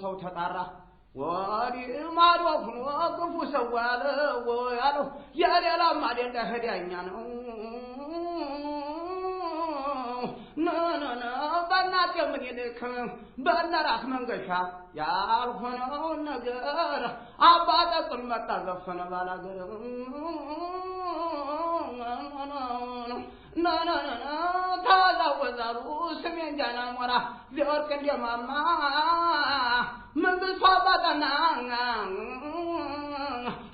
ሰው ተጣራ ወዲ ማዶ ሆኖ ክፉ ሰው አለ ወያሉ የሌላ ማደንዳ ሄዳኛ ነው ና ባናቀ ምን ይልክ ባናራስ መንገሻ ያልሆነው ነገር አባጣጥን መጣ ዘፈነ ባላገር ና ታዛወዛሩ ስሜን ጃና ሞራ ሊወርቅ እንደማማ ምን ብሷባጣና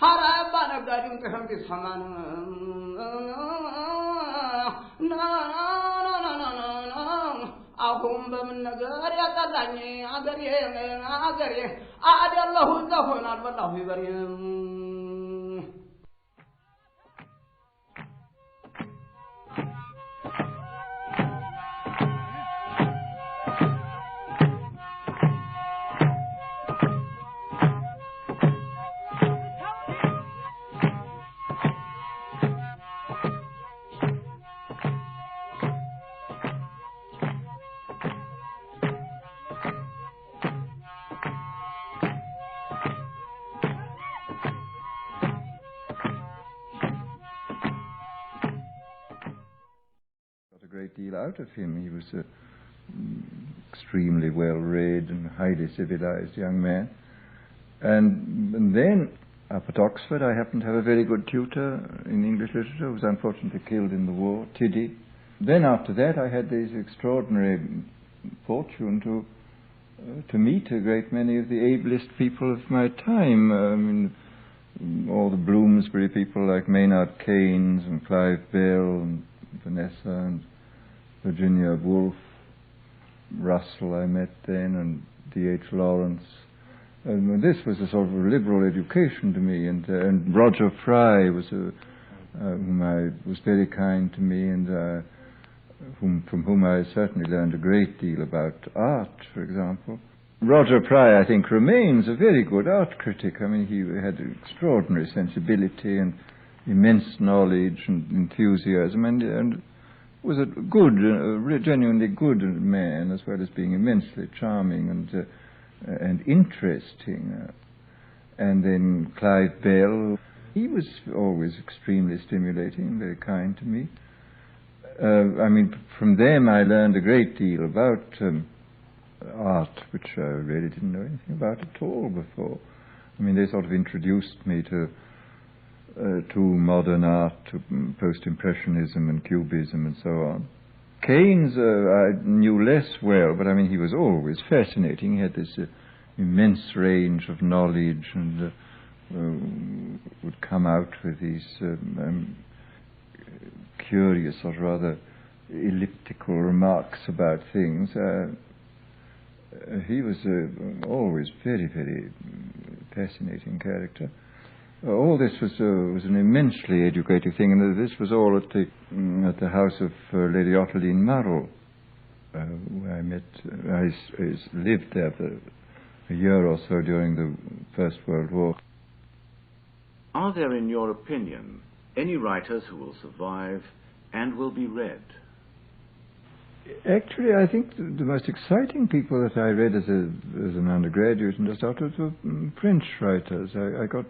ሐራባ ነጋዴም ከህም ቢሰማን አሁን በምን ነገር ያጣላኝ አገሬ አደለሁ ዘሆናል ወላሁ ይበሪም out of him. He was an extremely well-read and highly civilized young man. And then, up at Oxford, I happened to have a very good tutor in English literature who was unfortunately killed in the war, Tiddy. Then after that, I had this extraordinary fortune to meet a great many of the ablest people of my time. I mean, all the Bloomsbury people like Maynard Keynes and Clive Bell and Vanessa and Virginia Woolf, Russell I met then, and D.H. Lawrence. This was a sort of liberal education to me, and Roger Fry was was very kind to me, and from whom I certainly learned a great deal about art, for example. Roger Fry, I think, remains a very good art critic. I mean, he had extraordinary sensibility and immense knowledge and enthusiasm, and was a good, genuinely good man, as well as being immensely charming and interesting. And then Clive Bell, he was always extremely stimulating, very kind to me. From them I learned a great deal about art, which I really didn't know anything about at all before. They sort of introduced me to modern art, to post-impressionism and cubism and so on. Keynes I knew less well, but he was always fascinating. He had this immense range of knowledge and would come out with these curious or rather elliptical remarks about things. He was always very, very fascinating character. All this was an immensely educative thing, and this was all at the house of Lady Ottiline Murrell, where I met. I lived there for a year or so during the First World War. Are there, in your opinion, any writers who will survive and will be read? Actually, I think the most exciting people that I read as an undergraduate and just afterwards were French writers. I got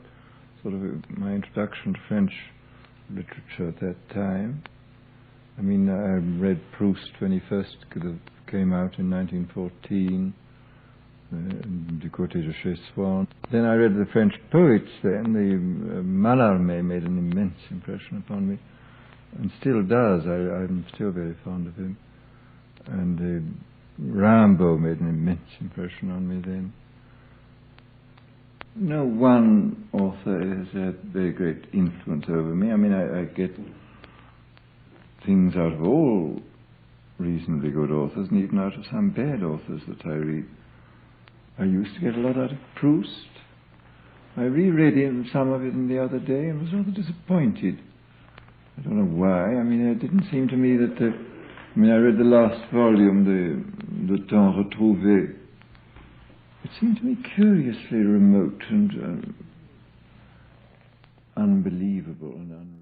sort of my introduction to French literature at that time. I read Proust when he first came out in 1914, Du Côté de chez Swann. Then I read the French poets then. Mallarmé made an immense impression upon me, and still does. I'm still very fond of him. And Rimbaud made an immense impression on me then. No one author has had very great influence over me. I get things out of all reasonably good authors, and even out of some bad authors that I read. I used to get a lot out of Proust. I reread some of it the other day and was rather disappointed. I don't know why. It didn't seem to me that I read the last volume, the Temps Retrouvé. It seemed to me curiously remote and unbelievable and unreal.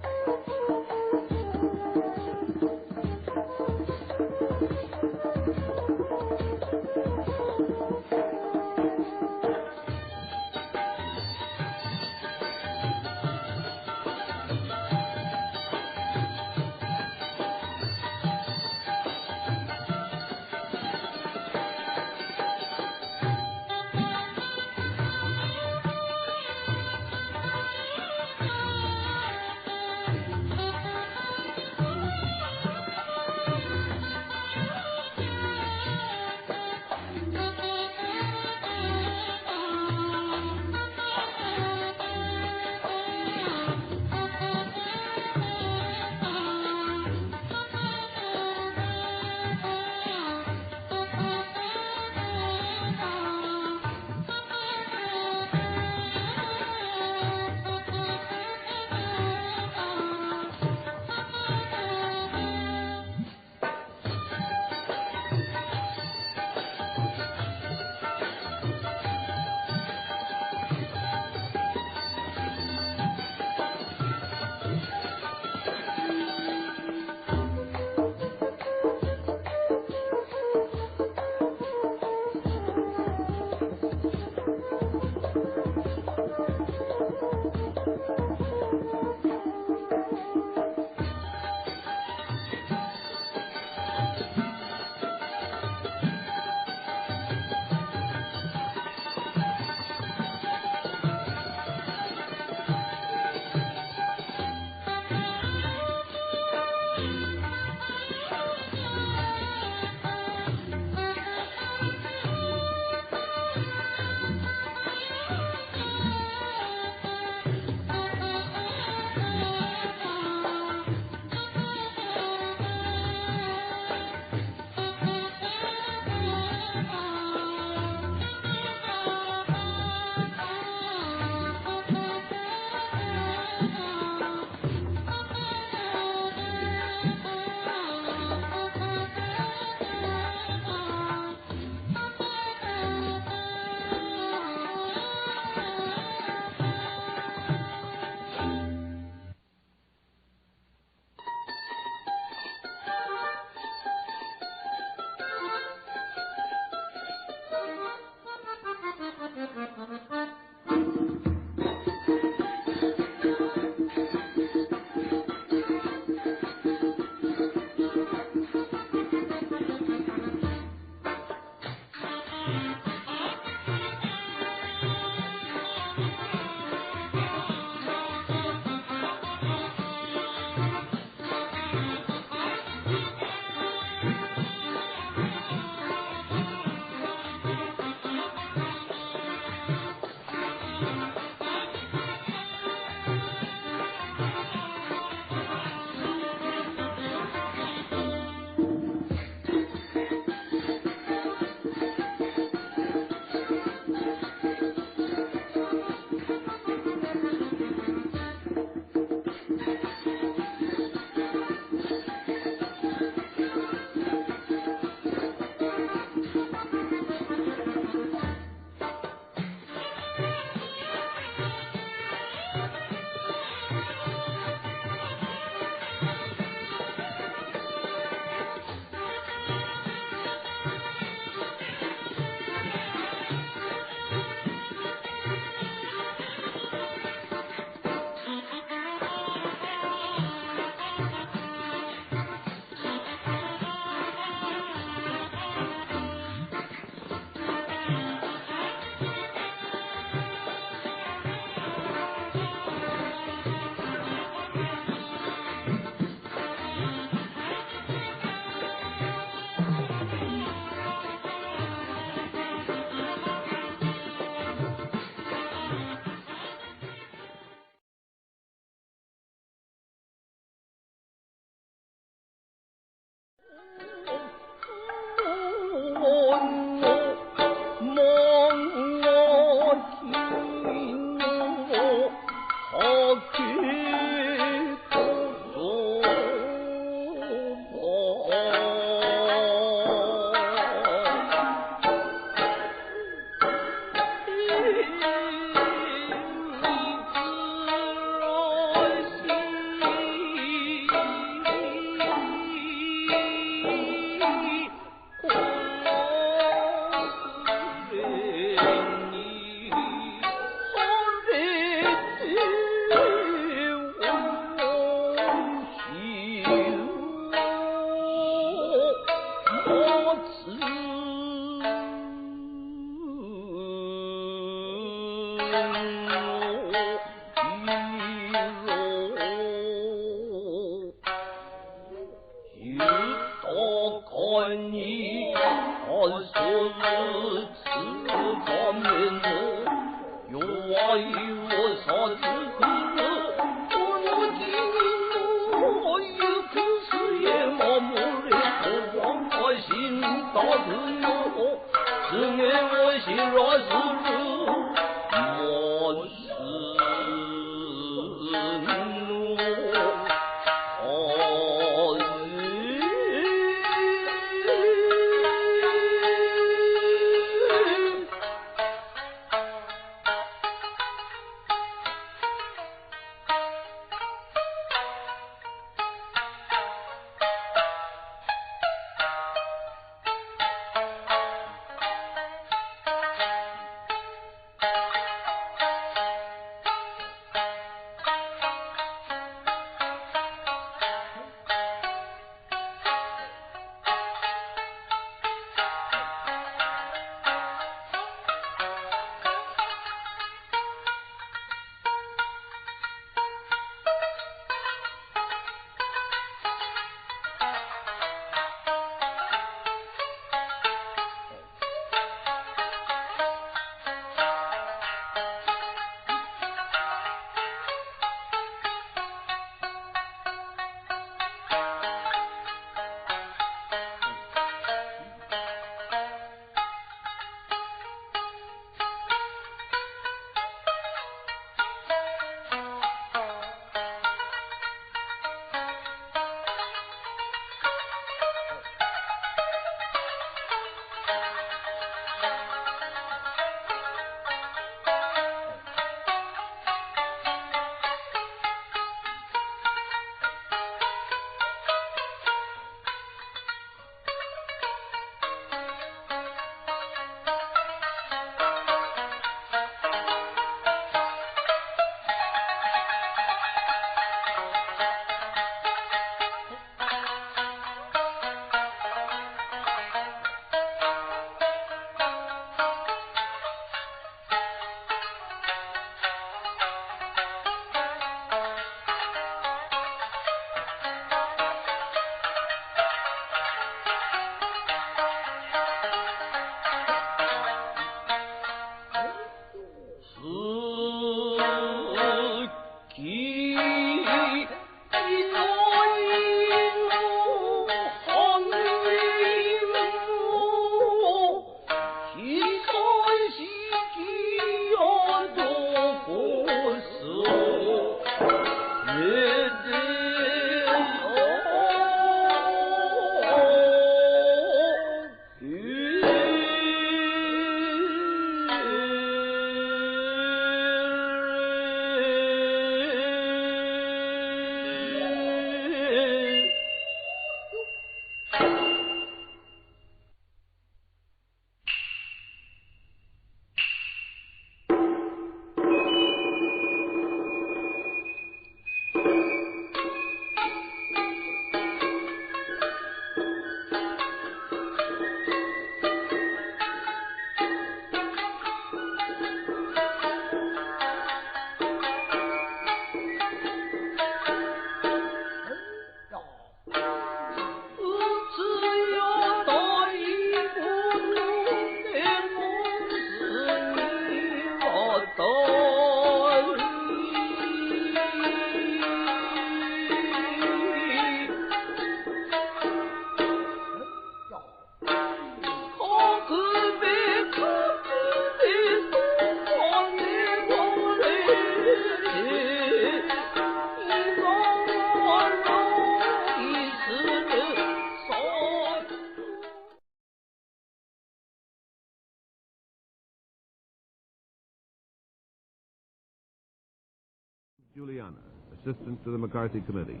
Juliana, assistant to the McCarthy Committee.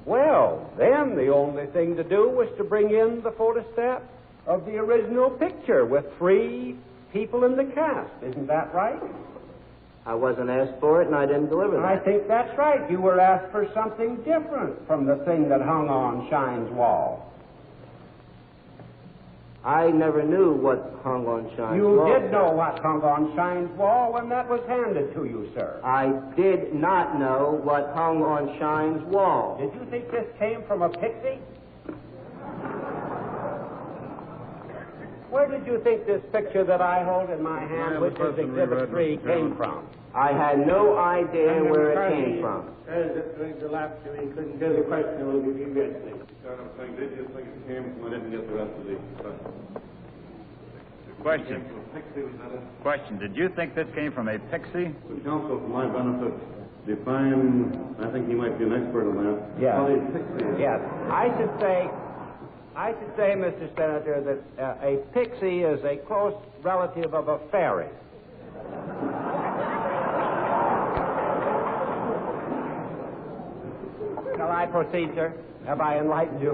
Well, then the only thing to do was to bring in the photostat of the original picture with 3 people in the cast. Isn't that right? I wasn't asked for it, and I didn't deliver that. I think that's right. You were asked for something different from the thing that hung on Shine's wall. I never knew what hung on Shine's wall. You did know what hung on Shine's wall when that was handed to you, sir. I did not know what hung on Shine's wall. Did you think this came from a pixie? Where did you think this picture that I hold in my hand, which is Exhibit 3, came from? I had no idea where it came from. The last he couldn't do the question. We'll give you this thing. Did you think it came from? I didn't get the rest of the question. Question. Did you think this came from a pixie? Counsel, for my benefit, define. I think you might be an expert on that. Yes. What a pixie is. Yes. I should say, Mr. Senator, that a pixie is a close relative of a fairy. Shall I proceed, sir? Have I enlightened you?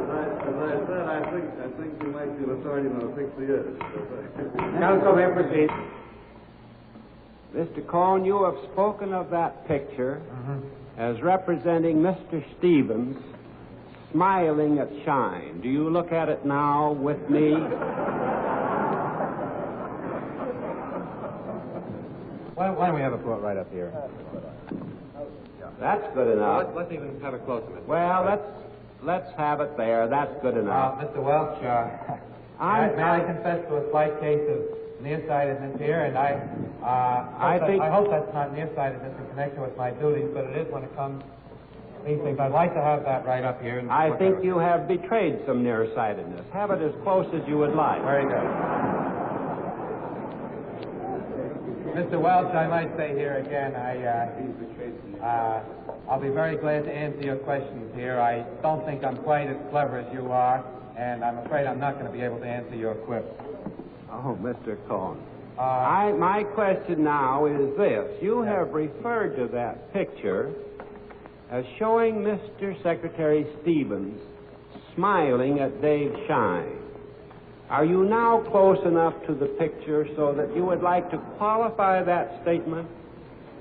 As I said, I think you might be an authority on a pixie is. Counsel, may proceed. Mr. Cohn, you have spoken of that picture as representing Mr. Stevens smiling at Shine. Do you look at it now with me? Why don't we have a quote right up here? That's good enough. Let's even have it close a minute. Well, let's have it there. That's good enough. Mr. Welch, may I confess to a slight case of nearsightedness here, and I hope that's not nearsightedness in connection with my duties, but it is when it comes to these things. I'd like to have that right up here. I think you have betrayed some nearsightedness. Have it as close as you would like. Very good. Mr. Welch, I might say here again, I'll be very glad to answer your questions here. I don't think I'm quite as clever as you are, and I'm afraid I'm not going to be able to answer your quips. Oh, Mr. Cohn. My question now is this. You have referred to that picture as showing Mr. Secretary Stevens smiling at Dave Shine. Are you now close enough to the picture so that you would like to qualify that statement?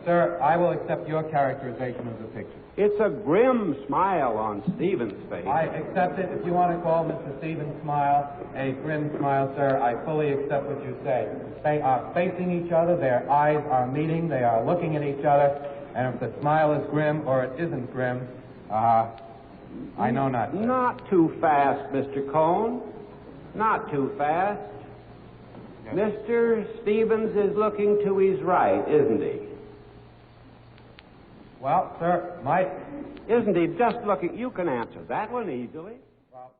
Sir, I will accept your characterization of the picture. It's a grim smile on Stevens' face. I accept it. If you want to call Mr. Stevens' smile a grim smile, sir, I fully accept what you say. They are facing each other. Their eyes are meeting. They are looking at each other. And if the smile is grim or it isn't grim, I know not. Not too fast, Mr. Cohn. Not too fast. Yes. Mr. Stevens is looking to his right, isn't he? Well, sir, Isn't he just looking? You can answer that one easily. Well...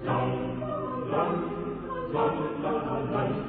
Long, long, long, long.